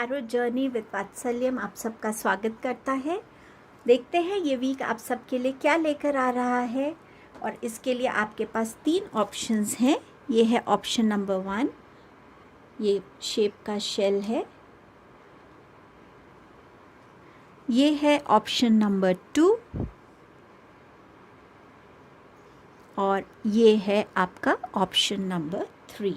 Tarot journey with वात्सल्यम आप सबका स्वागत करता है। देखते हैं ये वीक आप सबके लिए क्या लेकर आ रहा है। और इसके लिए आपके पास 3 ऑप्शंस हैं। ये है ऑप्शन नंबर 1, ये शेप का शेल है। ये है ऑप्शन नंबर 2 और ये है आपका ऑप्शन नंबर 3।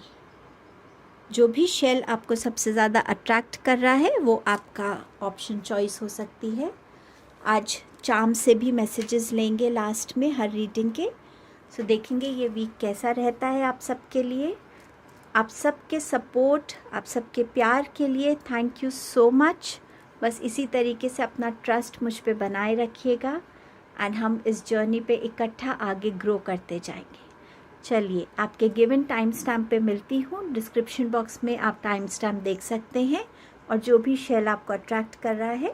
जो भी शेल आपको सबसे ज़्यादा अट्रैक्ट कर रहा है वो आपका ऑप्शन चॉइस हो सकती है। आज चार्म से भी मैसेजेस लेंगे लास्ट में हर रीडिंग के। सो देखेंगे ये वीक कैसा रहता है आप सबके लिए। आप सबके सपोर्ट, आप सबके प्यार के लिए थैंक यू सो मच। बस इसी तरीके से अपना ट्रस्ट मुझ पे बनाए रखिएगा एंड हम इस जर्नी पे इकट्ठा आगे ग्रो करते जाएंगे। चलिए आपके गिवन टाइम स्टैम्प पे मिलती हूँ। डिस्क्रिप्शन बॉक्स में आप टाइम स्टैम्प देख सकते हैं और जो भी शेल आपको अट्रैक्ट कर रहा है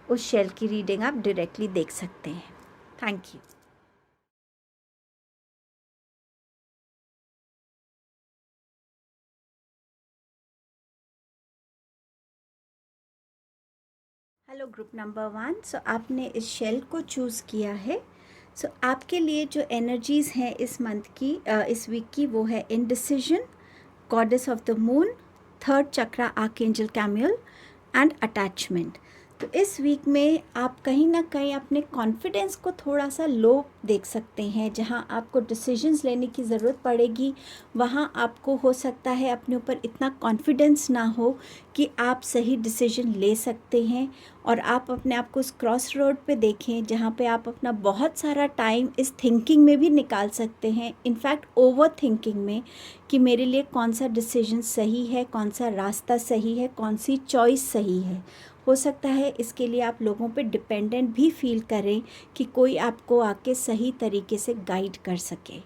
उस शेल की रीडिंग आप डायरेक्टली देख सकते हैं। Thank you. Hello group number 1। सो आपने इस शेल को चूज़ किया है। सो आपके लिए जो एनर्जीज़ हैं इस मंथ की, इस वीक की, वो है indecision, goddess of the moon, third chakra archangel Camael and attachment. तो इस वीक में आप कहीं ना कहीं अपने कॉन्फिडेंस को थोड़ा सा लो देख सकते हैं। जहां आपको डिसीजंस लेने की ज़रूरत पड़ेगी वहां आपको हो सकता है अपने ऊपर इतना कॉन्फिडेंस ना हो कि आप सही डिसीजन ले सकते हैं। और आप अपने आप को उस क्रॉस रोड पे देखें जहाँ पे आप अपना बहुत सारा टाइम इस थिंकिंग में भी निकाल सकते हैं, इनफैक्ट ओवर थिंकिंग में, कि मेरे लिए कौन सा डिसीजन सही है, कौन सा रास्ता सही है, कौन सी चॉइस सही है। हो सकता है इसके लिए आप लोगों पे डिपेंडेंट भी फील करें कि कोई आपको आके सही तरीके से गाइड कर सके।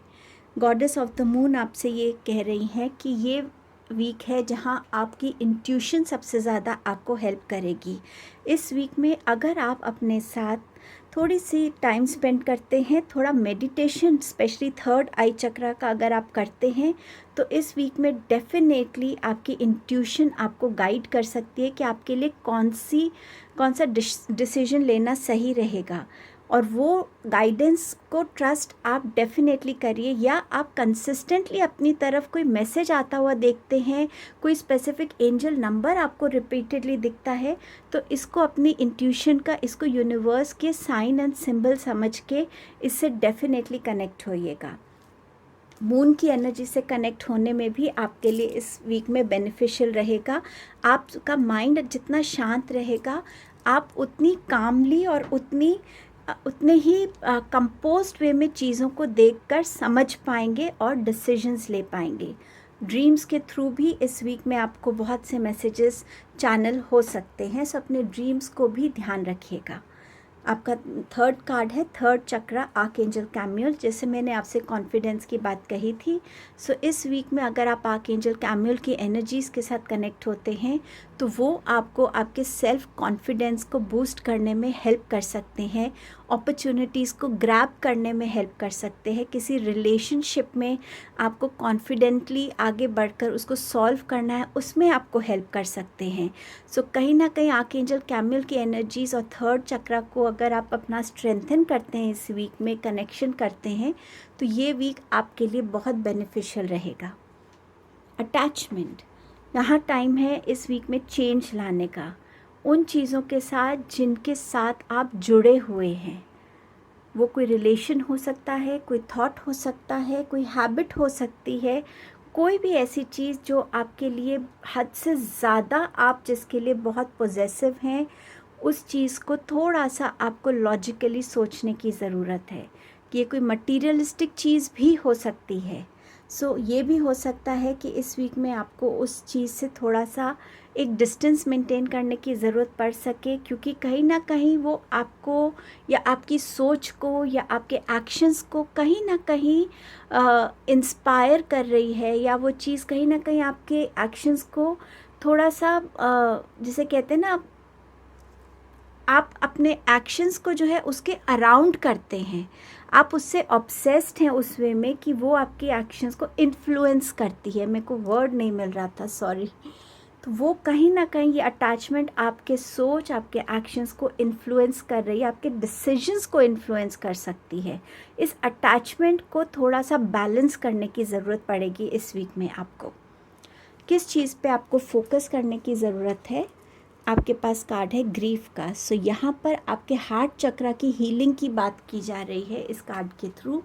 गॉडेस ऑफ द मून आपसे ये कह रही हैं कि ये वीक है जहां आपकी इंट्यूशन सबसे ज़्यादा आपको हेल्प करेगी। इस वीक में अगर आप अपने साथ थोड़ी सी टाइम स्पेंड करते हैं, थोड़ा मेडिटेशन स्पेशली थर्ड आई चक्रा का अगर आप करते हैं तो इस वीक में डेफिनेटली आपकी इंट्यूशन आपको गाइड कर सकती है कि आपके लिए कौन सा डिसीजन लेना सही रहेगा। और वो गाइडेंस को ट्रस्ट आप डेफिनेटली करिए। या आप कंसिस्टेंटली अपनी तरफ कोई मैसेज आता हुआ देखते हैं, कोई स्पेसिफिक एंजल नंबर आपको रिपीटेडली दिखता है, तो इसको अपनी इंट्यूशन का, इसको यूनिवर्स के साइन एंड सिंबल समझ के इससे डेफिनेटली कनेक्ट होइएगा। मून की एनर्जी से कनेक्ट होने में भी आपके लिए इस वीक में बेनिफिशियल रहेगा। आपका माइंड जितना शांत रहेगा आप उतनी कामली और उतने ही कंपोज्ड वे में चीज़ों को देखकर समझ पाएंगे और डिसीजंस ले पाएंगे। ड्रीम्स के थ्रू भी इस वीक में आपको बहुत से मैसेजेस चैनल हो सकते हैं। सो अपने ड्रीम्स को भी ध्यान रखिएगा। आपका थर्ड कार्ड है थर्ड चक्रा आर्कएंजल कैमियल। जैसे मैंने आपसे कॉन्फिडेंस की बात कही थी, सो इस वीक में अगर आप आर्कएंजल कैमियल की एनर्जीज़ के साथ कनेक्ट होते हैं तो वो आपको आपके सेल्फ कॉन्फिडेंस को बूस्ट करने में हेल्प कर सकते हैं, अपॉर्चुनिटीज़ को ग्रैब करने में हेल्प कर सकते हैं। किसी रिलेशनशिप में आपको कॉन्फिडेंटली आगे बढ़कर उसको सॉल्व करना है, उसमें आपको हेल्प कर सकते हैं। सो कहीं ना कहीं आर्कएंजल कैमियल की एनर्जीज़ और थर्ड चक्रा को अगर आप अपना स्ट्रेंथन करते हैं, इस वीक में कनेक्शन करते हैं, तो ये वीक आपके लिए बहुत बेनिफिशियल रहेगा। अटैचमेंट, यहाँ टाइम है इस वीक में चेंज लाने का उन चीज़ों के साथ जिनके साथ आप जुड़े हुए हैं। वो कोई रिलेशन हो सकता है, कोई थॉट हो सकता है, कोई हैबिट हो सकती है, कोई भी ऐसी चीज़ जो आपके लिए हद से ज़्यादा, आप जिसके लिए बहुत पॉजेसिव हैं, उस चीज़ को थोड़ा सा आपको लॉजिकली सोचने की ज़रूरत है कि ये कोई मटीरियलिस्टिक चीज़ भी हो सकती है। सो ये भी हो सकता है कि इस वीक में आपको उस चीज़ से थोड़ा सा एक डिस्टेंस मेंटेन करने की ज़रूरत पड़ सके, क्योंकि कहीं ना कहीं वो आपको या आपकी सोच को या आपके एक्शंस को कहीं ना कहीं इंस्पायर कर रही है, या वो चीज़ कहीं ना कहीं आपके एक्शंस को थोड़ा सा जिसे कहते हैं ना, आप अपने एक्शंस को जो है उसके अराउंड करते हैं, आप उससे ऑब्सेस्ड हैं उस वे में कि वो आपके एक्शंस को इन्फ्लुएंस करती है। मेरे को वर्ड नहीं मिल रहा था, सॉरी। तो वो कहीं ना कहीं ये अटैचमेंट आपके सोच, आपके एक्शंस को इन्फ्लुएंस कर रही है, आपके डिसीजंस को इन्फ्लुएंस कर सकती है। इस अटैचमेंट को थोड़ा सा बैलेंस करने की ज़रूरत पड़ेगी इस वीक में। आपको किस चीज़ पे आपको फोकस करने की ज़रूरत है? आपके पास कार्ड है ग्रीफ का। सो यहाँ पर आपके हार्ट चक्रा की हीलिंग की बात की जा रही है इस कार्ड के थ्रू।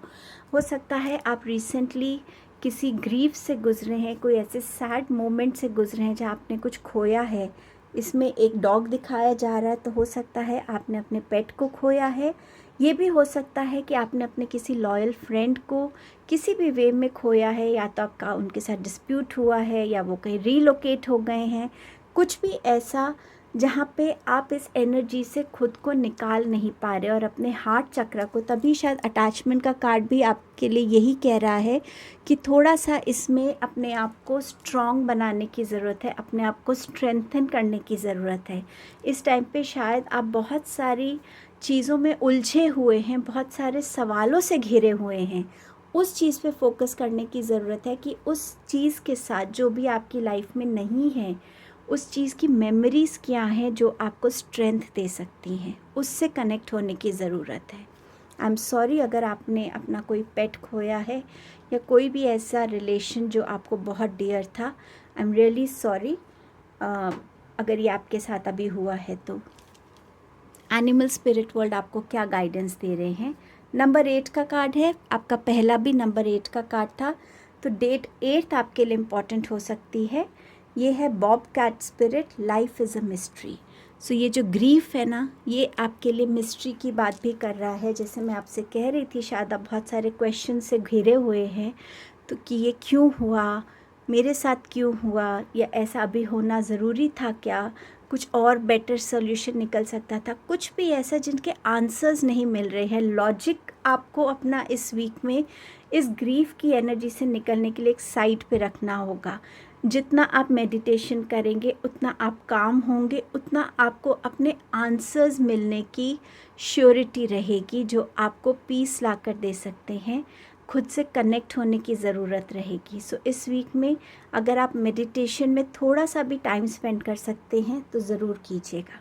हो सकता है आप रिसेंटली किसी ग्रीफ से गुजरे हैं, कोई ऐसे सैड मोमेंट से गुजरे हैं जहाँ आपने कुछ खोया है। इसमें एक डॉग दिखाया जा रहा है, तो हो सकता है आपने अपने पेट को खोया है। ये भी हो सकता है कि आपने अपने किसी लॉयल फ्रेंड को किसी भी वे में खोया है, या तो आपका उनके साथ डिस्प्यूट हुआ है, या वो कहीं रीलोकेट हो गए हैं। कुछ भी ऐसा जहाँ पे आप इस एनर्जी से खुद को निकाल नहीं पा रहे और अपने हार्ट चक्र को, तभी शायद अटैचमेंट का कार्ड भी आपके लिए यही कह रहा है कि थोड़ा सा इसमें अपने आप को स्ट्रॉन्ग बनाने की ज़रूरत है, अपने आप को स्ट्रेंथन करने की ज़रूरत है। इस टाइम पे शायद आप बहुत सारी चीज़ों में उलझे हुए हैं, बहुत सारे सवालों से घिरे हुए हैं। उस चीज़ पे फोकस करने की ज़रूरत है कि उस चीज़ के साथ जो भी आपकी लाइफ में नहीं है, उस चीज़ की मेमोरीज़ क्या हैं जो आपको स्ट्रेंथ दे सकती हैं, उससे कनेक्ट होने की ज़रूरत है। आई एम सॉरी अगर आपने अपना कोई पेट खोया है या कोई भी ऐसा रिलेशन जो आपको बहुत डियर था। आई एम रियली सॉरी अगर ये आपके साथ अभी हुआ है। तो एनिमल स्पिरिट वर्ल्ड आपको क्या गाइडेंस दे रहे हैं? नंबर 8 का कार्ड है, आपका पहला भी नंबर 8 का कार्ड था, तो डेट 8 आपके लिए इम्पॉर्टेंट हो सकती है। ये है bobcat spirit, life is a mystery. So ये जो ग्रीफ है ना, ये आपके लिए मिस्ट्री की बात भी कर रहा है। जैसे मैं आपसे कह रही थी, शायद आप बहुत सारे क्वेश्चन से घिरे हुए हैं, तो कि ये क्यों हुआ, मेरे साथ क्यों हुआ, या ऐसा अभी होना ज़रूरी था क्या, कुछ और बेटर सोल्यूशन निकल सकता था, कुछ भी ऐसा जिनके आंसर्स नहीं मिल रहे हैं। लॉजिक आपको अपना इस वीक में इस ग्रीफ की एनर्जी से निकलने के लिए एक साइड पे रखना होगा। जितना आप मेडिटेशन करेंगे, उतना आप काम होंगे, उतना आपको अपने आंसर्स मिलने की श्योरिटी रहेगी, जो आपको पीस ला कर दे सकते हैं। खुद से कनेक्ट होने की ज़रूरत रहेगी। सो इस वीक में अगर आप मेडिटेशन में थोड़ा सा भी टाइम स्पेंड कर सकते हैं तो ज़रूर कीजिएगा।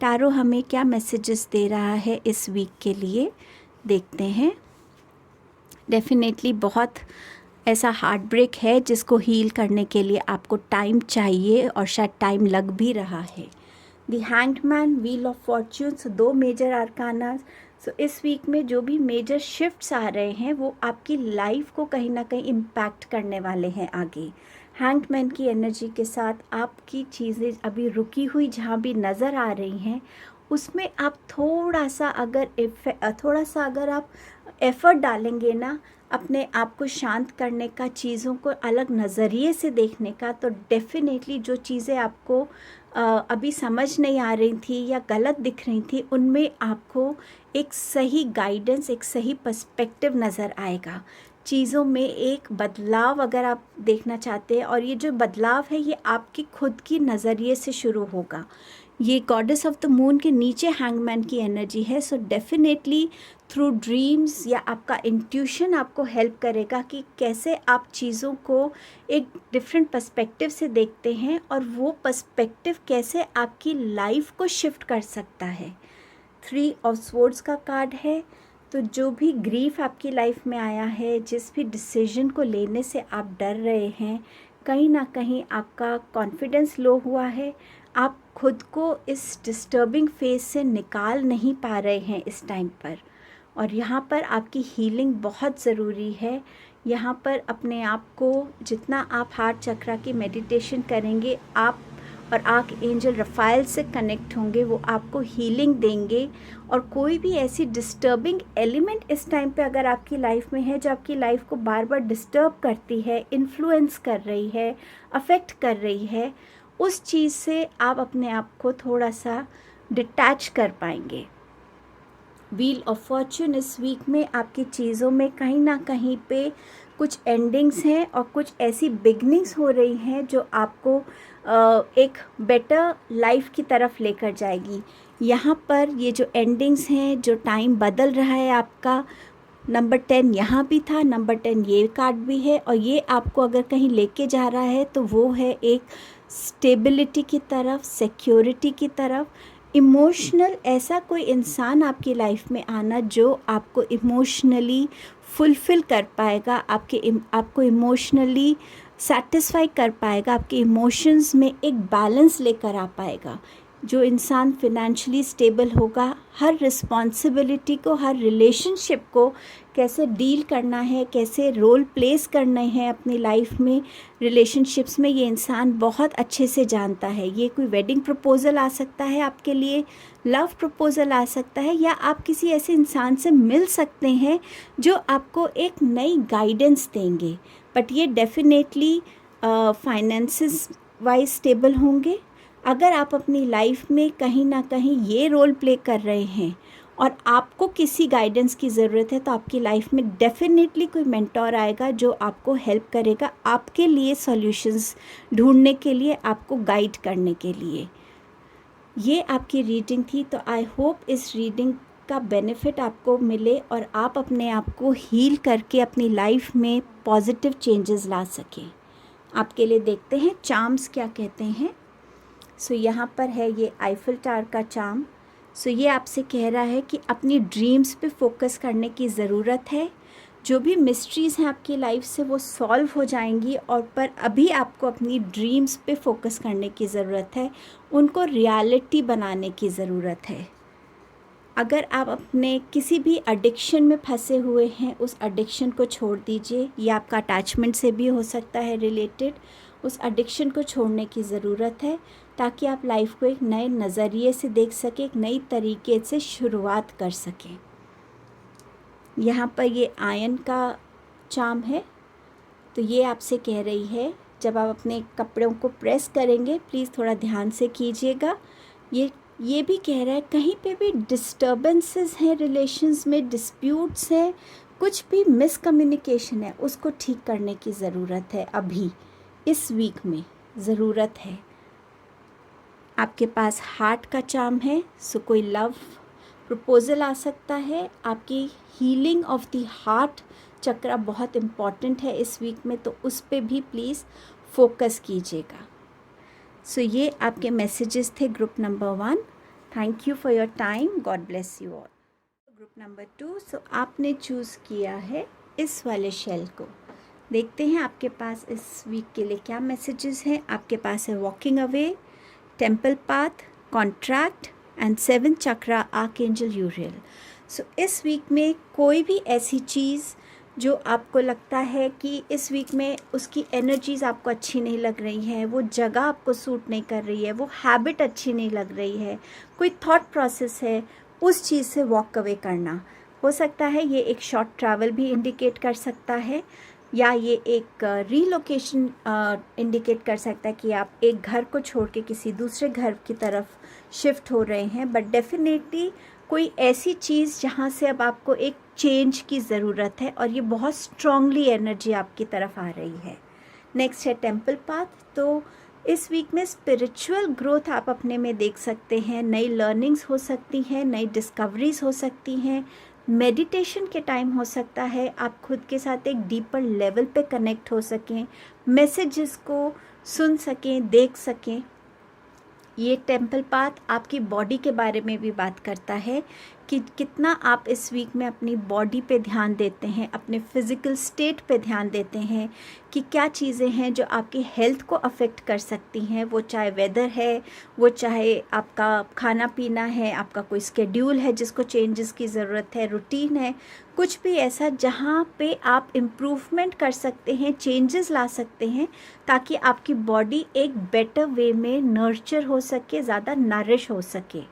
टैरो हमें क्या मैसेजेस दे रहा है इस वीक के लिए, देखते हैं। डेफिनेटली बहुत ऐसा हार्ट ब्रेक है जिसको हील करने के लिए आपको टाइम चाहिए, और शायद टाइम लग भी रहा है। The hanged man, wheel of fortunes, 2 major arcana. So इस वीक में जो भी मेजर शिफ्ट्स आ रहे हैं वो आपकी लाइफ को कहीं ना कहीं इम्पैक्ट करने वाले हैं आगे। हैंग्ड मैन की एनर्जी के साथ आपकी चीज़ें अभी रुकी हुई जहाँ भी नज़र आ रही हैं, उसमें आप थोड़ा सा अगर आप एफ़र्ट डालेंगे ना अपने आप को शांत करने का, चीज़ों को अलग नज़रिए से देखने का, तो डेफिनेटली जो चीज़ें आपको अभी समझ नहीं आ रही थी या गलत दिख रही थी, उनमें आपको एक सही गाइडेंस, एक सही पर्सपेक्टिव नज़र आएगा। चीज़ों में एक बदलाव अगर आप देखना चाहते हैं, और ये जो बदलाव है ये आपकी खुद की नज़रिए से शुरू होगा। ये गॉडेस ऑफ द मून के नीचे हैंगमैन की एनर्जी है। सो डेफिनेटली थ्रू ड्रीम्स या आपका इंट्यूशन आपको हेल्प करेगा कि कैसे आप चीज़ों को एक डिफरेंट पर्सपेक्टिव से देखते हैं, और वो पर्सपेक्टिव कैसे आपकी लाइफ को शिफ्ट कर सकता है। 3 ऑफ स्वॉर्ड्स का कार्ड है। तो जो भी ग्रीफ आपकी लाइफ में आया है, जिस भी डिसीजन को लेने से आप डर रहे हैं, कहीं ना कहीं आपका कॉन्फिडेंस लो हुआ है, आप खुद को इस डिस्टर्बिंग फेज से निकाल नहीं पा रहे हैं इस टाइम पर, और यहाँ पर आपकी हीलिंग बहुत ज़रूरी है। यहाँ पर अपने आप को जितना आप हार्ट चक्रा की मेडिटेशन करेंगे, आप और आर्क एंजल रफ़ाइल से कनेक्ट होंगे, वो आपको हीलिंग देंगे। और कोई भी ऐसी डिस्टर्बिंग एलिमेंट इस टाइम पे अगर आपकी लाइफ में है जो आपकी लाइफ को बार बार डिस्टर्ब करती है, इन्फ्लुएंस कर रही है, अफेक्ट कर रही है, उस चीज़ से आप अपने आप को थोड़ा सा डिटैच कर पाएंगे। व्हील ऑफ फॉर्च्यून इस वीक में आपकी चीज़ों में कहीं ना कहीं पे कुछ एंडिंग्स हैं और कुछ ऐसी बिगनिंग्स हो रही हैं जो आपको एक बेटर लाइफ की तरफ लेकर जाएगी। यहाँ पर ये जो एंडिंग्स हैं, जो टाइम बदल रहा है आपका, नंबर 10 यहाँ भी था, नंबर 10 ये कार्ड भी है, और ये आपको अगर कहीं लेके जा रहा है तो वो है एक स्टेबिलिटी की तरफ, सिक्योरिटी की तरफ, इमोशनल ऐसा कोई इंसान आपकी लाइफ में आना जो आपको इमोशनली फुलफ़िल कर पाएगा, आपको इमोशनली सेटिस्फाई कर पाएगा, आपके इमोशंस में एक बैलेंस लेकर आ पाएगा। जो इंसान फिनेंशियली स्टेबल होगा, हर रिस्पॉन्सिबिलिटी को, हर रिलेशनशिप को कैसे डील करना है, कैसे रोल प्लेस करने हैं अपनी लाइफ में, रिलेशनशिप्स में, ये इंसान बहुत अच्छे से जानता है। ये कोई वेडिंग प्रपोज़ल आ सकता है आपके लिए, लव प्रपोज़ल आ सकता है, या आप किसी ऐसे इंसान से मिल सकते हैं जो आपको एक नई गाइडेंस देंगे। बट ये डेफिनेटली फाइनेंसिस वाइज स्टेबल होंगे। अगर आप अपनी लाइफ में कहीं ना कहीं ये रोल प्ले कर रहे हैं और आपको किसी गाइडेंस की ज़रूरत है, तो आपकी लाइफ में डेफिनेटली कोई मेंटोर आएगा जो आपको हेल्प करेगा, आपके लिए सॉल्यूशंस ढूंढने के लिए, आपको गाइड करने के लिए। ये आपकी रीडिंग थी। तो आई होप इस रीडिंग का बेनिफिट आपको मिले और आप अपने आप को हील करके अपनी लाइफ में पॉजिटिव चेंजेस ला सकें। आपके लिए देखते हैं चार्म्स क्या कहते हैं। सो यहाँ पर है ये आईफिल टावर का चार्म। सो ये आपसे कह रहा है कि अपनी ड्रीम्स पे फोकस करने की ज़रूरत है। जो भी मिस्ट्रीज़ हैं आपकी लाइफ से वो सॉल्व हो जाएंगी, और पर अभी आपको अपनी ड्रीम्स पे फोकस करने की ज़रूरत है, उनको रियलिटी बनाने की ज़रूरत है। अगर आप अपने किसी भी एडिक्शन में फंसे हुए हैं, उस एडिक्शन को छोड़ दीजिए। ये आपका अटैचमेंट से भी हो सकता है रिलेटेड। उस एडिक्शन को छोड़ने की ज़रूरत है ताकि आप लाइफ को एक नए नज़रिए से देख सकें, एक नई तरीके से शुरुआत कर सकें। यहाँ पर ये आयन का चार्म है। तो ये आपसे कह रही है, जब आप अपने कपड़ों को प्रेस करेंगे प्लीज़ थोड़ा ध्यान से कीजिएगा। ये भी कह रहा है कहीं पे भी डिस्टर्बेंसेस हैं, रिलेशंस में डिस्प्यूट्स हैं, कुछ भी मिसकम्युनिकेशन है, उसको ठीक करने की ज़रूरत है। अभी इस वीक में ज़रूरत है। आपके पास हार्ट का चार्म है। सो कोई लव प्रपोज़ल आ सकता है। आपकी हीलिंग ऑफ द हार्ट चक्रा बहुत इम्पॉर्टेंट है इस वीक में, तो उस पे भी प्लीज़ फोकस कीजिएगा। सो ये आपके मैसेजेस थे group number 1। Thank you for your time. God bless you all. Group number 2। सो आपने चूज़ किया है इस वाले शेल को। देखते हैं आपके पास इस वीक के लिए क्या मैसेजेस हैं। आपके पास है walking away, temple path, contract and 7 chakra archangel Uriel. So इस वीक में कोई भी ऐसी चीज़ जो आपको लगता है कि इस वीक में उसकी एनर्जीज़ आपको अच्छी नहीं लग रही है, वो जगह आपको सूट नहीं कर रही है, वो हैबिट अच्छी नहीं लग रही है, कोई थॉट प्रोसेस है, उस चीज़ से वॉक अवे करना हो सकता है। ये एक शॉर्ट ट्रैवल भी इंडिकेट कर सकता है, या ये एक रीलोकेशन इंडिकेट कर सकता है कि आप एक घर को छोड़ के किसी दूसरे घर की तरफ शिफ्ट हो रहे हैं। बट डेफिनेटली कोई ऐसी चीज़ जहाँ से अब आपको एक चेंज की ज़रूरत है, और ये बहुत स्ट्रांगली एनर्जी आपकी तरफ आ रही है। नेक्स्ट है टेम्पल पाथ। तो इस वीक में स्पिरिचुअल ग्रोथ आप अपने में देख सकते हैं। नई लर्निंग्स हो सकती हैं, नई डिस्कवरीज हो सकती हैं, मेडिटेशन के टाइम हो सकता है। आप खुद के साथ एक डीपर लेवल पे कनेक्ट हो सकें, मैसेजेस को सुन सकें, देख सकें। ये टेम्पल पाथ आपकी बॉडी के बारे में भी बात करता है कि कितना आप इस वीक में अपनी बॉडी पे ध्यान देते हैं, अपने फिज़िकल स्टेट पे ध्यान देते हैं कि क्या चीज़ें हैं जो आपकी हेल्थ को अफेक्ट कर सकती हैं। वो चाहे वेदर है, वो चाहे आपका खाना पीना है, आपका कोई स्केड्यूल है जिसको चेंजेस की ज़रूरत है, रूटीन है, कुछ भी ऐसा जहाँ पे आप इम्प्रूवमेंट कर सकते हैं, चेंजेस ला सकते हैं, ताकि आपकी बॉडी एक बेटर वे में नर्चर हो सके, ज़्यादा नरिश हो सके।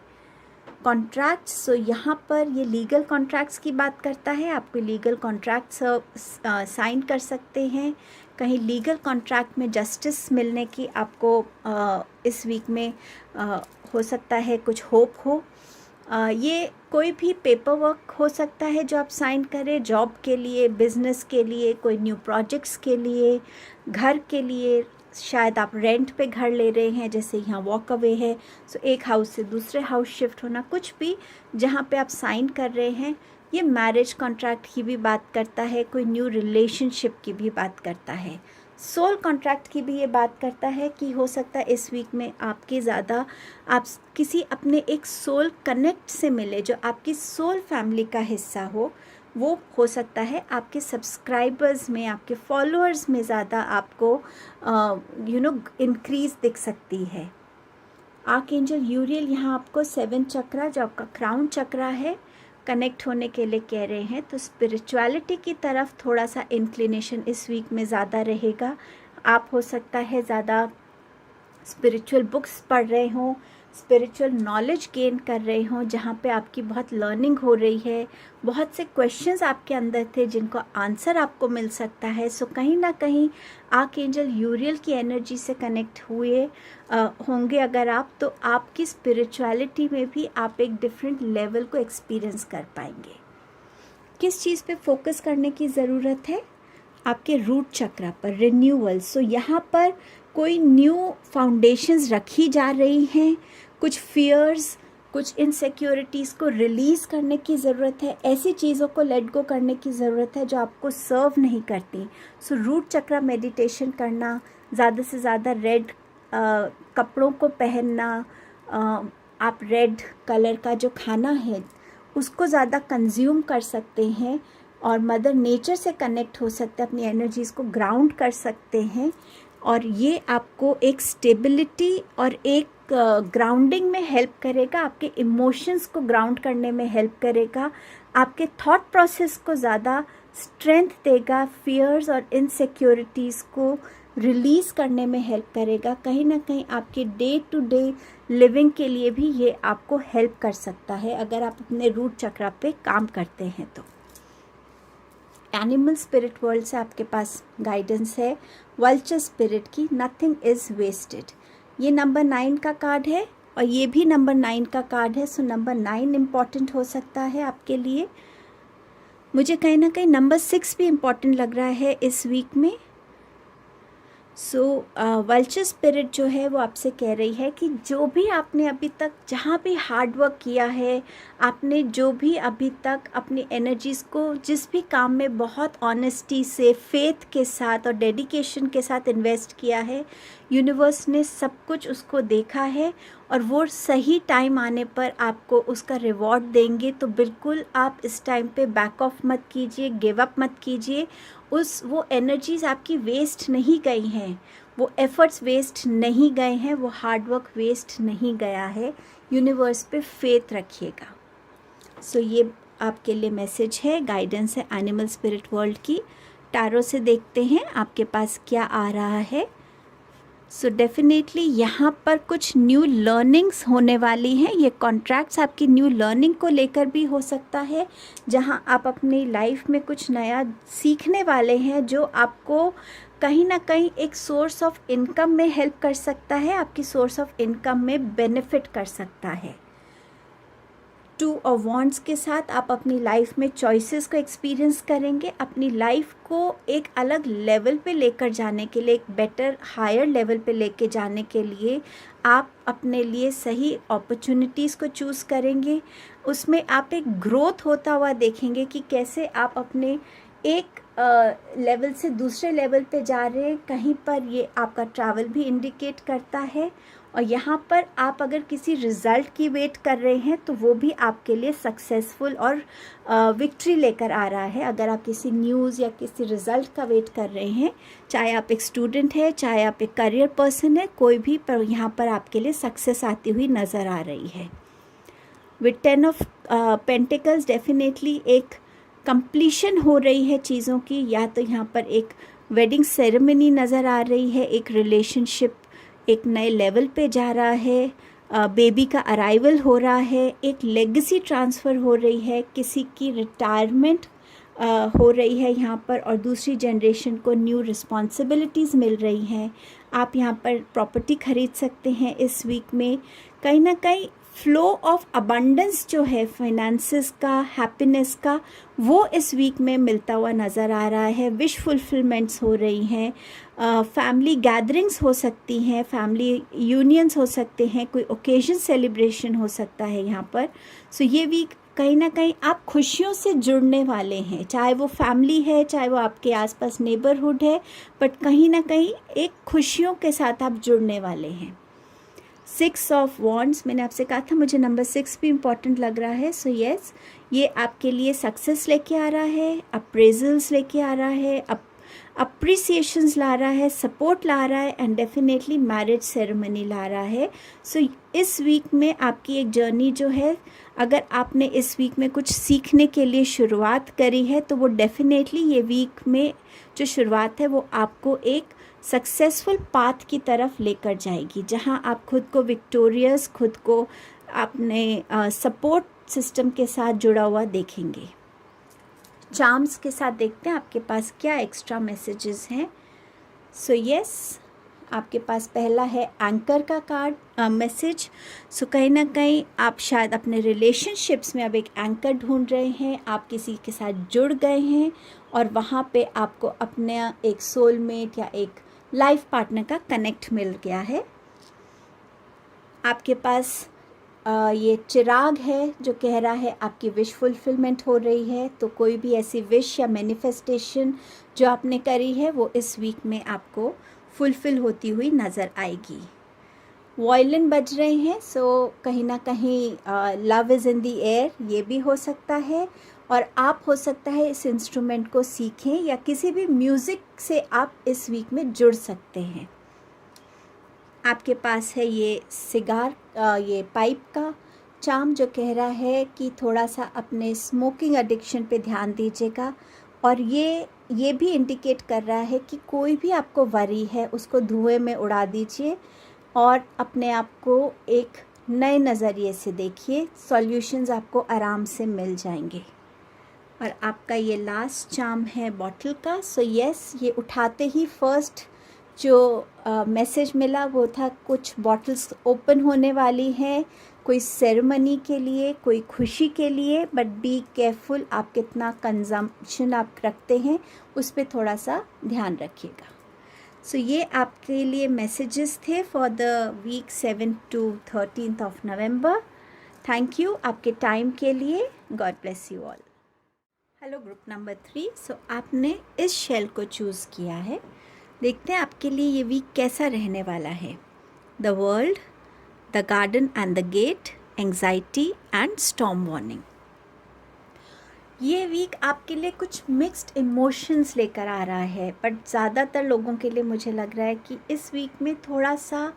कॉन्ट्रैक्ट्स, सो यहाँ पर ये लीगल कॉन्ट्रैक्ट्स की बात करता है। आप कोई लीगल कॉन्ट्रैक्ट्स साइन कर सकते हैं। कहीं लीगल कॉन्ट्रैक्ट में जस्टिस मिलने की आपको इस वीक में हो सकता है कुछ होप हो। ये कोई भी पेपर वर्क हो सकता है जो आप साइन करें, जॉब के लिए, बिजनेस के लिए, कोई न्यू प्रोजेक्ट्स के लिए, घर के लिए। शायद आप रेंट पे घर ले रहे हैं, जैसे यहाँ वॉक अवे है। सो एक हाउस से दूसरे हाउस शिफ्ट होना, कुछ भी जहाँ पे आप साइन कर रहे हैं। ये मैरिज कॉन्ट्रैक्ट की भी बात करता है, कोई न्यू रिलेशनशिप की भी बात करता है। सोल कॉन्ट्रैक्ट की भी ये बात करता है कि हो सकता है इस वीक में आपके ज़्यादा आप किसी अपने एक सोल कनेक्ट से मिले जो आपकी सोल फैमिली का हिस्सा हो सकता है आपके सब्सक्राइबर्स में, आपके फॉलोअर्स में ज़्यादा आपको इंक्रीज दिख सकती है। आर्कएंजल यूरियल यहाँ आपको 7 चक्रा जो आपका क्राउन चक्रा है कनेक्ट होने के लिए कह रहे हैं। तो स्पिरिचुअलिटी की तरफ थोड़ा सा इंक्लिनेशन इस वीक में ज़्यादा रहेगा। आप हो सकता है ज़्यादा स्पिरिचुअल बुक्स पढ़ रहे हों, स्पिरिचुअल नॉलेज गेन कर रहे हों, जहाँ पे आपकी बहुत लर्निंग हो रही है, बहुत से क्वेश्चंस आपके अंदर थे जिनको आंसर आपको मिल सकता है। सो कहीं ना कहीं आर्कएंजल यूरियल की एनर्जी से कनेक्ट हुए होंगे अगर आप, तो आपकी स्पिरिचुअलिटी में भी आप एक डिफरेंट लेवल को एक्सपीरियंस कर पाएंगे। किस चीज़ पे फोकस करने की ज़रूरत है? आपके रूट चक्रा पर, रिन्यूअल। सो यहाँ पर कोई न्यू फाउंडेशंस रखी जा रही हैं, कुछ फियर्स, कुछ इनसिक्योरिटीज़ को रिलीज़ करने की ज़रूरत है, ऐसी चीज़ों को लेट गो करने की ज़रूरत है जो आपको सर्व नहीं करती। सो रूट चक्रा मेडिटेशन करना, ज़्यादा से ज़्यादा रेड कपड़ों को पहनना, आप रेड कलर का जो खाना है उसको ज़्यादा कंज्यूम कर सकते हैं और मदर नेचर से कनेक्ट हो सकते हैं, अपनी एनर्जीज़ को ग्राउंड कर सकते हैं और ये आपको एक स्टेबिलिटी और एक ग्राउंडिंग में हेल्प करेगा, आपके इमोशंस को ग्राउंड करने में हेल्प करेगा, आपके थॉट प्रोसेस को ज़्यादा स्ट्रेंथ देगा, फियर्स और इनसिक्योरिटीज़ को रिलीज़ करने में हेल्प करेगा। कहीं ना कहीं आपके डे टू डे लिविंग के लिए भी ये आपको हेल्प कर सकता है अगर आप अपने रूट चक्रा पे काम करते हैं तो। एनिमल स्पिरिट वर्ल्ड से आपके पास गाइडेंस है वल्चर स्पिरिट की, नथिंग इज़ वेस्टेड। ये नंबर 9 का कार्ड है और ये भी नंबर 9 का कार्ड है। सो नंबर 9 इम्पॉर्टेंट हो सकता है आपके लिए। मुझे कहीं ना कहीं नंबर 6 भी इम्पॉर्टेंट लग रहा है इस वीक में। सो वल्चर स्पिरिट जो है वो आपसे कह रही है कि जो भी आपने अभी तक जहाँ भी हार्ड वर्क किया है, आपने जो भी अभी तक अपनी एनर्जीज़ को जिस भी काम में बहुत ऑनेस्टी से, फेथ के साथ और डेडिकेशन के साथ इन्वेस्ट किया है, यूनिवर्स ने सब कुछ उसको देखा है और वो सही टाइम आने पर आपको उसका रिवॉर्ड देंगे। तो बिल्कुल आप इस टाइम पे बैक ऑफ मत कीजिए, गिव अप मत कीजिए। वो एनर्जीज़ आपकी वेस्ट नहीं गई हैं, वो एफ़र्ट्स वेस्ट नहीं गए हैं, वो हार्डवर्क वेस्ट नहीं गया है। यूनिवर्स पे फेथ रखिएगा। सो ये आपके लिए मैसेज है, गाइडेंस है एनिमल स्पिरिट वर्ल्ड की। टैरो से देखते हैं आपके पास क्या आ रहा है। सो डेफिनेटली यहाँ पर कुछ न्यू लर्निंग्स होने वाली हैं। ये कॉन्ट्रैक्ट्स आपकी न्यू लर्निंग को लेकर भी हो सकता है, जहाँ आप अपनी लाइफ में कुछ नया सीखने वाले हैं जो आपको कहीं ना कहीं एक सोर्स ऑफ इनकम में हेल्प कर सकता है, आपकी सोर्स ऑफ इनकम में बेनिफिट कर सकता है। 2 ऑफ वॉन्ड्स के साथ आप अपनी लाइफ में चॉइसेस को एक्सपीरियंस करेंगे। अपनी लाइफ को एक अलग लेवल पे लेकर जाने के लिए, एक बेटर हायर लेवल पे लेके जाने के लिए आप अपने लिए सही अपॉर्चुनिटीज़ को चूज़ करेंगे। उसमें आप एक ग्रोथ होता हुआ देखेंगे कि कैसे आप अपने एक लेवल से दूसरे लेवल पे जा रहे हैं। कहीं पर ये आपका ट्रैवल भी इंडिकेट करता है और यहाँ पर आप अगर किसी रिज़ल्ट की वेट कर रहे हैं तो वो भी आपके लिए सक्सेसफुल और विक्ट्री लेकर आ रहा है। अगर आप किसी न्यूज़ या किसी रिज़ल्ट का वेट कर रहे हैं, चाहे आप एक स्टूडेंट हैं, चाहे आप एक करियर पर्सन है, कोई भी, पर यहाँ पर आपके लिए सक्सेस आती हुई नज़र आ रही है। विद 10 ऑफ पेंटिकल्स डेफिनेटली एक कंप्लीशन हो रही है चीज़ों की, या तो यहाँ पर एक वेडिंग सेरेमनी नज़र आ रही है, एक रिलेशनशिप एक नए लेवल पे जा रहा है, बेबी का अराइवल हो रहा है, एक लेगेसी ट्रांसफ़र हो रही है, किसी की रिटायरमेंट हो रही है यहाँ पर और दूसरी जनरेशन को न्यू रिस्पॉन्सिबिलिटीज़ मिल रही हैं। आप यहाँ पर प्रॉपर्टी ख़रीद सकते हैं इस वीक में। कहीं ना कहीं फ्लो ऑफ अबंडेंस जो है फाइनेंसेस का, हैप्पीनेस का, वो इस वीक में मिलता हुआ नज़र आ रहा है। विश फुलफिलमेंट्स हो रही हैं, फैमिली गैदरिंग्स हो सकती हैं, फैमिली यूनियंस हो सकते हैं, कोई ओकेजन सेलिब्रेशन हो सकता है यहाँ पर। सो ये वीक कहीं ना कहीं आप खुशियों से जुड़ने वाले हैं, चाहे वो फैमिली है, चाहे वो आपके आसपास नेबरहुड है, बट कहीं ना कहीं एक खुशियों के साथ आप जुड़ने वाले हैं। 6 ऑफ वॉन्ड्स, मैंने आपसे कहा था मुझे नंबर 6 भी इम्पॉर्टेंट लग रहा है। सो यस, ये आपके लिए सक्सेस लेके आ रहा है, अप्रेजल्स लेके आ रहा है, अप्रिसिएशंस ला रहा है, सपोर्ट ला रहा है, एंड डेफिनेटली मैरिज सेरेमनी ला रहा है। सो इस वीक में आपकी एक जर्नी जो है, अगर आपने इस वीक में कुछ सीखने के लिए शुरुआत करी है तो वो डेफिनेटली ये वीक में जो शुरुआत है वो आपको एक सक्सेसफुल पाथ की तरफ लेकर जाएगी, जहां आप खुद को विक्टोरियस, खुद को अपने सपोर्ट सिस्टम के साथ जुड़ा हुआ देखेंगे। चार्म्स के साथ देखते हैं आपके पास क्या एक्स्ट्रा मैसेजेस हैं। सो यस, आपके पास पहला है एंकर का कार्ड मैसेज। सो कहीं ना कहीं आप शायद अपने रिलेशनशिप्स में अब एक एंकर ढूंढ रहे हैं, आप किसी के साथ जुड़ गए हैं और वहाँ पे आपको अपने एक सोलमेट या एक लाइफ पार्टनर का कनेक्ट मिल गया है। आपके पास ये चिराग है जो कह रहा है आपकी विश फुलफिलमेंट हो रही है। तो कोई भी ऐसी विश या मैनिफेस्टेशन जो आपने करी है वो इस वीक में आपको फुलफिल होती हुई नज़र आएगी। वायलिन बज रहे हैं, सो कहीं ना कहीं love is in the air, ये भी हो सकता है। और आप हो सकता है इस इंस्ट्रूमेंट को सीखें या किसी भी म्यूज़िक से आप इस वीक में जुड़ सकते हैं। आपके पास है ये सिगार, ये पाइप का चार्म जो कह रहा है कि थोड़ा सा अपने स्मोकिंग एडिक्शन पे ध्यान दीजिएगा। और ये भी इंडिकेट कर रहा है कि कोई भी आपको वरी है उसको धुएं में उड़ा दीजिए और अपने आप को एक नए नज़रिए से देखिए, सॉल्यूशंस आपको आराम से मिल जाएंगे। और आपका ये लास्ट चार्म है बॉटल का। सो यस, ये उठाते ही फर्स्ट जो मैसेज मिला वो था कुछ बॉटल्स ओपन होने वाली हैं, कोई सेरेमनी के लिए, कोई खुशी के लिए, बट बी केयरफुल, आप कितना कंजम्पशन आप रखते हैं उस पर थोड़ा सा ध्यान रखिएगा। सो ये आपके लिए मैसेजेस थे for the week 7 to 13 of November. Thank you आपके टाइम के लिए। God bless you all. Hello group number 3। So आपने इस शेल को चूज़ किया है। देखते हैं आपके लिए ये वीक कैसा रहने वाला है। The world, the garden and the gate, anxiety and storm warning. ये वीक आपके लिए कुछ मिक्स्ड इमोशंस लेकर आ रहा है, बट ज़्यादातर लोगों के लिए मुझे लग रहा है कि इस वीक में थोड़ा सा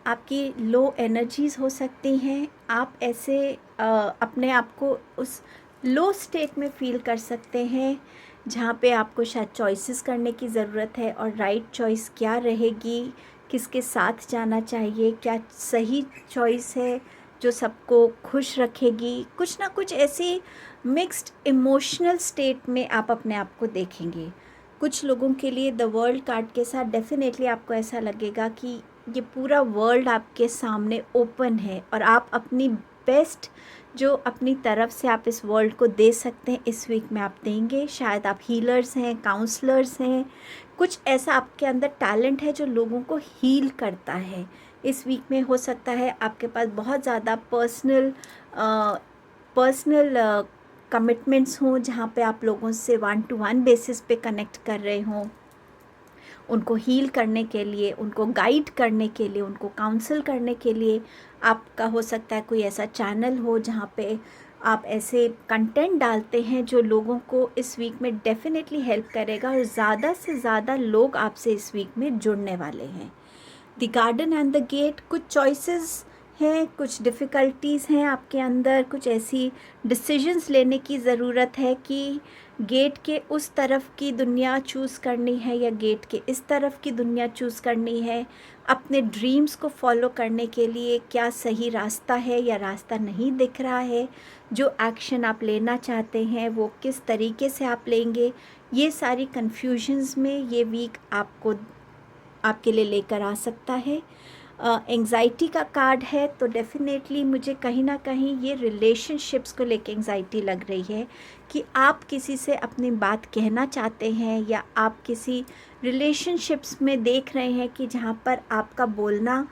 आपकी लो एनर्जीज़ हो सकती हैं। आप ऐसे अपने आप को उस लो स्टेट में फील कर सकते हैं जहाँ पे आपको शायद चॉइसेस करने की ज़रूरत है, और राइट चॉइस क्या रहेगी, किसके साथ जाना चाहिए, क्या सही चॉइस है जो सबको खुश रखेगी। कुछ ना कुछ ऐसी मिक्स्ड इमोशनल स्टेट में आप अपने आप को देखेंगे। कुछ लोगों के लिए द वर्ल्ड कार्ड के साथ डेफिनेटली आपको ऐसा लगेगा कि ये पूरा वर्ल्ड आपके सामने ओपन है और आप अपनी बेस्ट जो अपनी तरफ से आप इस वर्ल्ड को दे सकते हैं इस वीक में आप देंगे। शायद आप हीलर्स हैं, काउंसलर्स हैं, कुछ ऐसा आपके अंदर टैलेंट है जो लोगों को हील करता है। इस वीक में हो सकता है आपके पास बहुत ज़्यादा पर्सनल कमिटमेंट्स हों जहाँ पे आप लोगों से 1-to-1 बेसिस पे कनेक्ट कर रहे हों, उनको हील करने के लिए, उनको गाइड करने के लिए, उनको काउंसल करने के लिए। आपका हो सकता है कोई ऐसा चैनल हो जहाँ पे आप ऐसे कंटेंट डालते हैं जो लोगों को इस वीक में डेफिनेटली हेल्प करेगा, और ज़्यादा से ज़्यादा लोग आपसे इस वीक में जुड़ने वाले हैं। The garden and the gate, कुछ चॉइसेस हैं, कुछ डिफ़िकल्टीज़ हैं आपके अंदर, कुछ ऐसी डिसीजंस लेने की ज़रूरत है कि गेट के उस तरफ की दुनिया चूज़ करनी है या गेट के इस तरफ की दुनिया चूज़ करनी है। अपने ड्रीम्स को फॉलो करने के लिए क्या सही रास्ता है या रास्ता नहीं दिख रहा है, जो एक्शन आप लेना चाहते हैं वो किस तरीके से आप लेंगे। ये सारी कन्फ्यूजन्स में ये वीक आपके लिए लेकर आ सकता है। एंग्जाइटी का कार्ड है, तो डेफिनेटली मुझे कहीं ना कहीं ये रिलेशनशिप्स को लेके एंग्जाइटी लग रही है कि आप किसी से अपनी बात कहना चाहते हैं, या आप किसी रिलेशनशिप्स में देख रहे हैं कि जहाँ पर आपका बोलना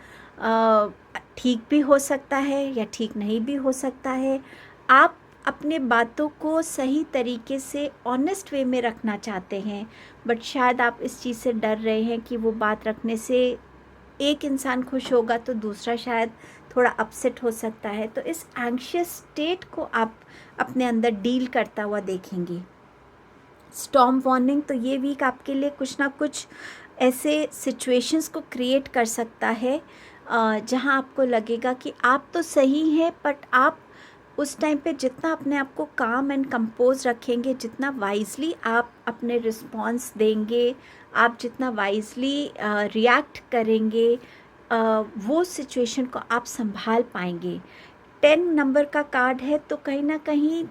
ठीक भी हो सकता है या ठीक नहीं भी हो सकता है। आप अपने बातों को सही तरीके से ऑनेस्ट वे में रखना चाहते हैं, बट शायद आप इस चीज़ से डर रहे हैं कि वो बात रखने से एक इंसान खुश होगा तो दूसरा शायद थोड़ा अपसेट हो सकता है। तो इस एंग्शियस स्टेट को आप अपने अंदर डील करता हुआ देखेंगे। स्टॉर्म वार्निंग, तो ये वीक आपके लिए कुछ ना कुछ ऐसे सिचुएशंस को क्रिएट कर सकता है जहां आपको लगेगा कि आप तो सही हैं, बट आप उस टाइम पे जितना अपने आप को काम एंड कंपोज रखेंगे, जितना वाइजली आप अपने रिस्पॉन्स देंगे, आप जितना वाइजली रिएक्ट करेंगे, वो सिचुएशन को आप संभाल पाएंगे। 10 नंबर का कार्ड है, तो कहीं ना कहीं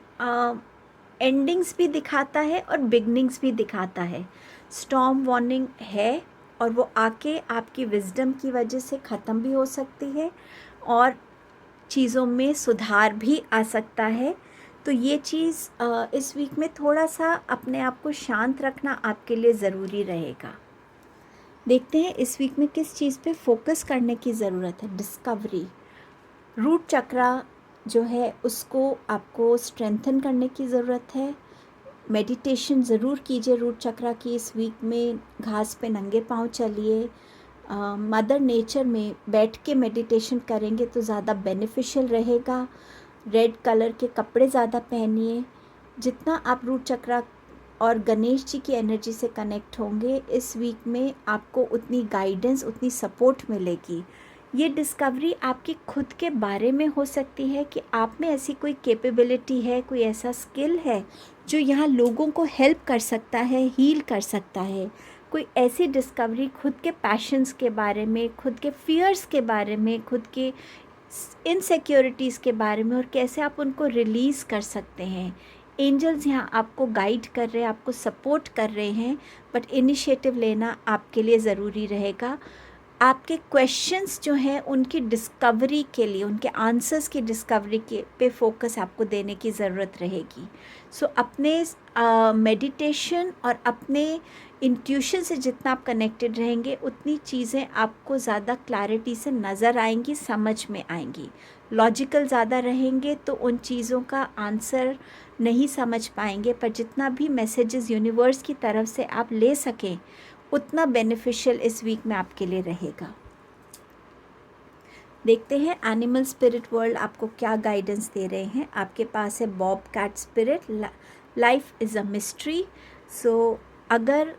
एंडिंग्स भी दिखाता है और बिगनिंग्स भी दिखाता है। स्टॉर्म वार्निंग है और वो आके आपकी विजडम की वजह से ख़त्म भी हो सकती है और चीज़ों में सुधार भी आ सकता है। तो ये चीज़ इस वीक में थोड़ा सा अपने आप को शांत रखना आपके लिए ज़रूरी रहेगा। देखते हैं इस वीक में किस चीज़ पे फोकस करने की ज़रूरत है। डिस्कवरी, रूट चक्रा जो है उसको आपको स्ट्रेंथन करने की ज़रूरत है। मेडिटेशन ज़रूर कीजिए रूट चक्रा की इस वीक में। घास पे नंगे पाँव चलिए, मदर नेचर में बैठ के मेडिटेशन करेंगे तो ज़्यादा बेनिफिशियल रहेगा। रेड कलर के कपड़े ज़्यादा पहनिए। जितना आप रूट चक्रा और गणेश जी की एनर्जी से कनेक्ट होंगे इस वीक में, आपको उतनी गाइडेंस, उतनी सपोर्ट मिलेगी। ये डिस्कवरी आपकी खुद के बारे में हो सकती है कि आप में ऐसी कोई कैपेबिलिटी है, कोई ऐसा स्किल है जो यहाँ लोगों को हेल्प कर सकता है, हील कर सकता है। कोई ऐसी डिस्कवरी खुद के पैशंस के बारे में, खुद के फियर्स के बारे में, खुद के इनसिक्योरिटीज़ के बारे में और कैसे आप उनको रिलीज़ कर सकते हैं। एंजल्स यहाँ आपको गाइड कर रहे हैं, आपको सपोर्ट कर रहे हैं, बट इनिशिएटिव लेना आपके लिए ज़रूरी रहेगा। आपके क्वेश्चंस जो हैं उनकी डिस्कवरी के लिए, उनके आंसर्स की डिस्कवरी के पे फोकस आपको देने की ज़रूरत रहेगी। सो अपने मेडिटेशन और अपने इंट्यूशन से जितना आप कनेक्टेड रहेंगे उतनी चीज़ें आपको ज़्यादा क्लैरिटी से नज़र आएंगी, समझ में आएंगी। लॉजिकल ज़्यादा रहेंगे तो उन चीज़ों का आंसर नहीं समझ पाएंगे, पर जितना भी मैसेजेस यूनिवर्स की तरफ से आप ले सकें उतना बेनिफिशियल इस वीक में आपके लिए रहेगा। देखते हैं एनिमल स्पिरिट वर्ल्ड आपको क्या गाइडेंस दे रहे हैं। आपके पास है bobcat spirit, life is a mystery. So अगर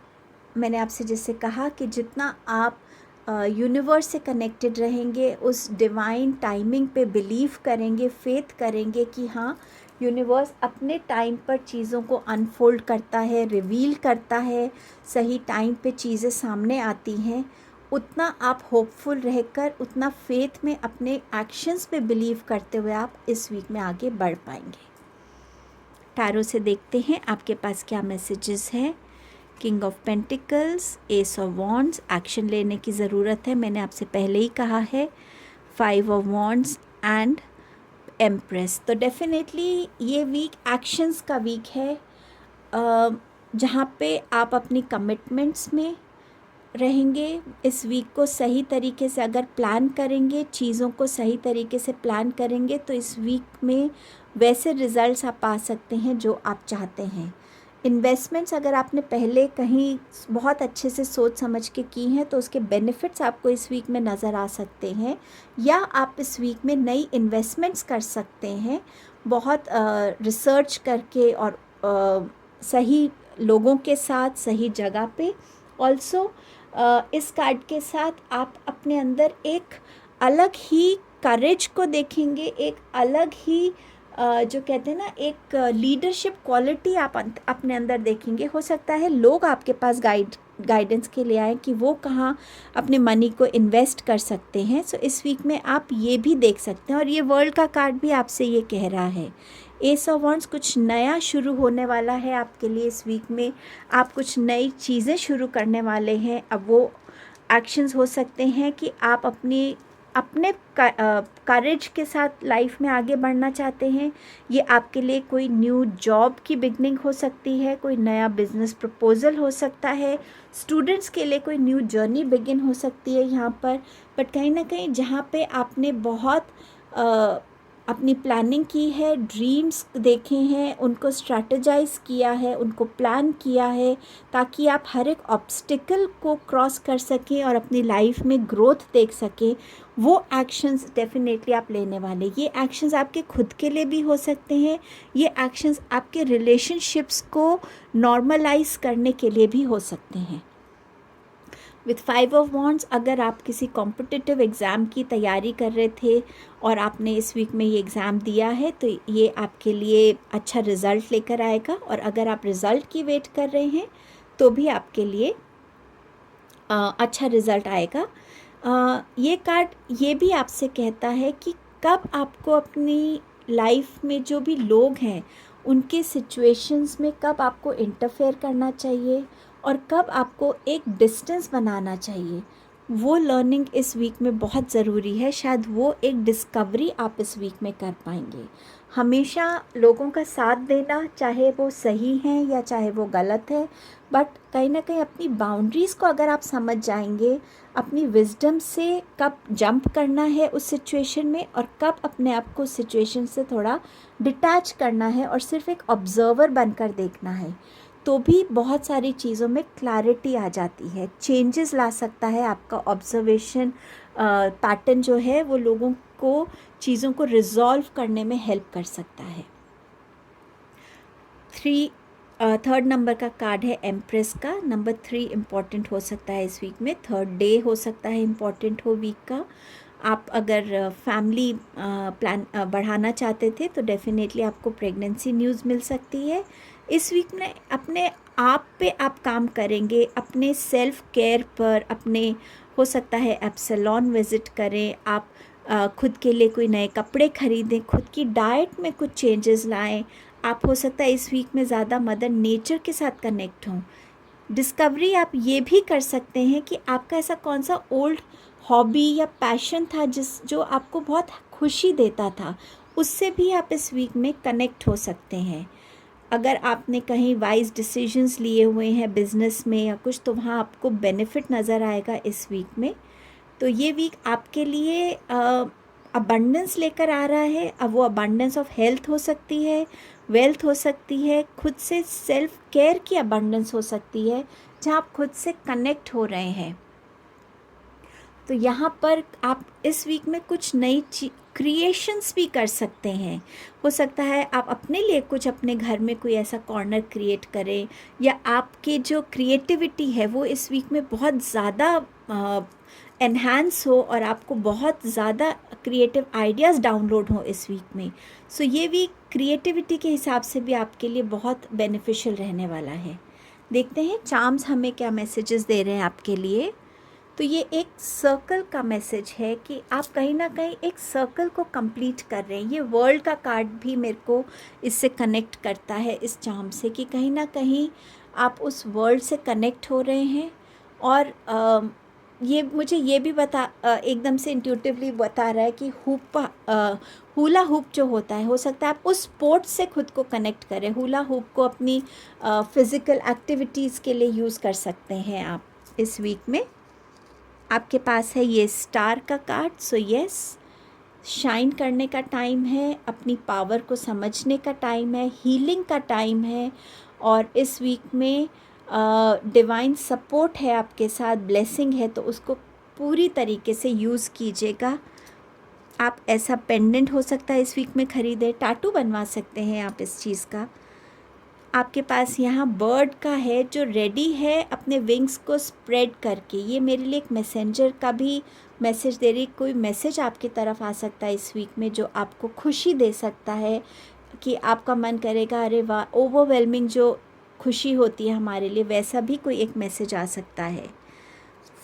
मैंने आपसे जैसे कहा कि जितना आप यूनिवर्स से कनेक्टेड रहेंगे, उस डिवाइन टाइमिंग पे बिलीव करेंगे, फेथ करेंगे कि हाँ यूनिवर्स अपने टाइम पर चीज़ों को अनफोल्ड करता है, रिवील करता है, सही टाइम पे चीज़ें सामने आती हैं, उतना आप होपफुल रहकर, उतना फेथ में अपने एक्शंस पे बिलीव करते हुए आप इस वीक में आगे बढ़ पाएंगे। टैरो से देखते हैं आपके पास क्या मैसेजेस हैं। King of pentacles, S of wands, action लेने की ज़रूरत है, मैंने आपसे पहले ही कहा है। 5 ऑफ वॉन्ड्स एंड एम्प्रेस। तो डेफिनेटली ये वीक एक्शंस का वीक है, जहाँ पे आप अपनी कमिटमेंट्स में रहेंगे। इस वीक को सही तरीके से अगर प्लान करेंगे, चीज़ों को सही तरीके से प्लान करेंगे तो इस वीक में वैसे रिज़ल्ट्स आप पा सकते हैं जो आप चाहते हैं। इन्वेस्टमेंट्स अगर आपने पहले कहीं बहुत अच्छे से सोच समझ के की हैं तो उसके बेनिफिट्स आपको इस वीक में नज़र आ सकते हैं, या आप इस वीक में नई इन्वेस्टमेंट्स कर सकते हैं बहुत रिसर्च करके और सही लोगों के साथ, सही जगह पे। ऑल्सो इस कार्ड के साथ आप अपने अंदर एक अलग ही करेज को देखेंगे, एक अलग ही जो कहते हैं ना, एक लीडरशिप क्वालिटी आप अपने अंदर देखेंगे। हो सकता है लोग आपके पास गाइडेंस के लिए आए कि वो कहाँ अपने मनी को इन्वेस्ट कर सकते हैं। सो इस वीक में आप ये भी देख सकते हैं, और ये वर्ल्ड का कार्ड भी आपसे ये कह रहा है। एस ऑफ वॉन्ड्स, कुछ नया शुरू होने वाला है आपके लिए इस वीक में। आप कुछ नई चीज़ें शुरू करने वाले हैं। अब वो एक्शंस हो सकते हैं कि आप अपनी अपने करेज के साथ लाइफ में आगे बढ़ना चाहते हैं, ये आपके लिए कोई न्यू जॉब की बिगनिंग हो सकती है, कोई नया बिजनेस प्रपोजल हो सकता है, स्टूडेंट्स के लिए कोई न्यू जर्नी बिगिन हो सकती है यहाँ पर। बट कहीं ना कहीं जहाँ पे आपने बहुत अपनी प्लानिंग की है, ड्रीम्स देखे हैं, उनको स्ट्रैटेजाइज किया है, उनको प्लान किया है, ताकि आप हर एक ऑब्स्टिकल को क्रॉस कर सकें और अपनी लाइफ में ग्रोथ देख सकें, वो एक्शंस डेफिनेटली आप लेने वाले। ये एक्शंस आपके खुद के लिए भी हो सकते हैं, ये एक्शंस आपके रिलेशनशिप्स को नॉर्मलाइज करने के लिए भी हो सकते हैं। विथ 5 ऑफ वॉन्ड्स, अगर आप किसी कॉम्पिटिटिव एग्ज़ाम की तैयारी कर रहे थे और आपने इस वीक में ये एग्ज़ाम दिया है, तो ये आपके लिए अच्छा रिज़ल्ट लेकर आएगा। और अगर आप रिज़ल्ट की वेट कर रहे हैं तो भी आपके लिए अच्छा रिज़ल्ट आएगा। ये कार्ड ये भी आपसे कहता है कि कब आपको अपनी लाइफ में जो भी लोग हैं उनके सिचुएशंस में कब आपको इंटरफेयर करना चाहिए और कब आपको एक डिस्टेंस बनाना चाहिए, वो लर्निंग इस वीक में बहुत ज़रूरी है। शायद वो एक डिस्कवरी आप इस वीक में कर पाएंगे। हमेशा लोगों का साथ देना, चाहे वो सही है या चाहे वो गलत है, बट कहीं ना कहीं अपनी बाउंड्रीज़ को अगर आप समझ जाएंगे, अपनी विजडम से कब जंप करना है उस सिचुएशन में और कब अपने आप को सिचुएशन से थोड़ा डिटैच करना है और सिर्फ एक ऑब्जर्वर बनकर देखना है, तो भी बहुत सारी चीज़ों में क्लैरिटी आ जाती है, चेंजेस ला सकता है। आपका ऑब्जर्वेशन पैटर्न जो है वो लोगों को चीज़ों को रिजॉल्व करने में हेल्प कर सकता है। थर्ड नंबर का कार्ड है एम्प्रेस का। नंबर 3 इम्पॉर्टेंट हो सकता है इस वीक में। थर्ड डे हो सकता है इम्पॉर्टेंट हो वीक का। आप अगर फैमिली प्लान बढ़ाना चाहते थे तो डेफिनेटली आपको प्रेगनेंसी न्यूज़ मिल सकती है। इस वीक में अपने आप पे आप काम करेंगे, अपने सेल्फ केयर पर, अपने हो सकता है आप सैलून विज़िट करें, आप खुद के लिए कोई नए कपड़े खरीदें, खुद की डाइट में कुछ चेंजेस लाएं। आप हो सकता है इस वीक में ज़्यादा मदर नेचर के साथ कनेक्ट हों। डिस्कवरी आप ये भी कर सकते हैं कि आपका ऐसा कौन सा ओल्ड हॉबी या पैशन था जो आपको बहुत खुशी देता था, उससे भी आप इस वीक में कनेक्ट हो सकते हैं। अगर आपने कहीं वाइज डिसीजंस लिए हुए हैं बिज़नेस में या कुछ, तो वहाँ आपको बेनिफिट नज़र आएगा इस वीक में। तो ये वीक आपके लिए अबंडेंस लेकर आ रहा है। अब वो अबंडेंस ऑफ हेल्थ हो सकती है, वेल्थ हो सकती है, खुद से सेल्फ केयर की अबंडेंस हो सकती है, जहाँ आप खुद से कनेक्ट हो रहे हैं। तो यहाँ पर आप इस वीक में कुछ नई क्रिएशंस भी कर सकते हैं। हो सकता है आप अपने लिए कुछ अपने घर में कोई ऐसा कॉर्नर क्रिएट करें, या आपके जो क्रिएटिविटी है वो इस वीक में बहुत ज़्यादा एनहांस हो और आपको बहुत ज़्यादा क्रिएटिव आइडियाज़ डाउनलोड हो इस वीक में। सो ये वीक क्रिएटिविटी के हिसाब से भी आपके लिए बहुत बेनिफिशियल रहने वाला है। देखते हैं चार्म्स हमें क्या मैसेजेस दे रहे हैं आपके लिए। तो ये एक सर्कल का मैसेज है कि आप कहीं ना कहीं एक सर्कल को कंप्लीट कर रहे हैं। ये वर्ल्ड का कार्ड भी मेरे को इससे कनेक्ट करता है, इस चार्म से, कि कहीं ना कहीं आप उस वर्ल्ड से कनेक्ट हो रहे हैं। और ये मुझे ये भी एकदम से इंट्यूटिवली बता रहा है कि हुला हुप जो होता है, हो सकता है आप उस स्पोर्ट से खुद को कनेक्ट करें। हुला हुप को अपनी फिज़िकल एक्टिविटीज़ के लिए यूज़ कर सकते हैं आप इस वीक में। आपके पास है ये स्टार का कार्ड। सो यस, शाइन करने का टाइम है, अपनी पावर को समझने का टाइम है, हीलिंग का टाइम है। और इस वीक में डिवाइन सपोर्ट है आपके साथ, ब्लेसिंग है, तो उसको पूरी तरीके से यूज़ कीजिएगा। आप ऐसा पेंडेंट हो सकता है इस वीक में ख़रीदें, टैटू बनवा सकते हैं आप इस चीज़ का। आपके पास यहाँ बर्ड का है जो रेडी है अपने विंग्स को स्प्रेड करके। ये मेरे लिए एक मैसेंजर का भी मैसेज दे रही। कोई मैसेज आपकी तरफ आ सकता है इस वीक में जो आपको खुशी दे सकता है, कि आपका मन करेगा अरे वाह, ओवरवेलमिंग जो खुशी होती है हमारे लिए, वैसा भी कोई एक मैसेज आ सकता है।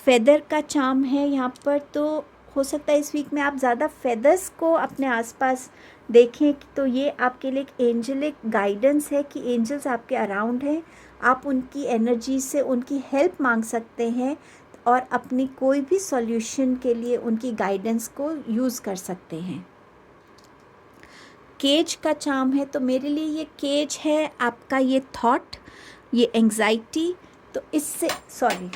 फेदर का चार्म है यहाँ पर, तो हो सकता है इस वीक में आप ज़्यादा फेदर्स को अपने आसपास देखें। तो ये आपके लिए एक एंजलिक गाइडेंस है कि एंजल्स आपके अराउंड हैं, आप उनकी एनर्जी से उनकी हेल्प मांग सकते हैं और अपनी कोई भी सॉल्यूशन के लिए उनकी गाइडेंस को यूज़ कर सकते हैं। केज का चार्म है, तो मेरे लिए ये केज है आपका ये थॉट, ये एंग्जाइटी। तो इससे सॉरी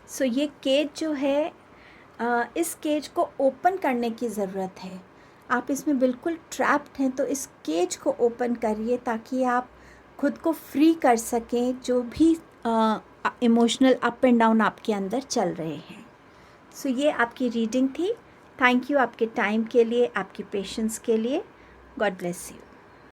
सो ये केज जो है, इस केज को ओपन करने की ज़रूरत है। आप इसमें बिल्कुल ट्रैप्ड हैं, तो इस केज को ओपन करिए ताकि आप खुद को फ्री कर सकें जो भी इमोशनल अप एंड डाउन आपके अंदर चल रहे हैं। सो ये आपकी रीडिंग थी। थैंक यू आपके टाइम के लिए, आपकी पेशेंस के लिए। God bless you.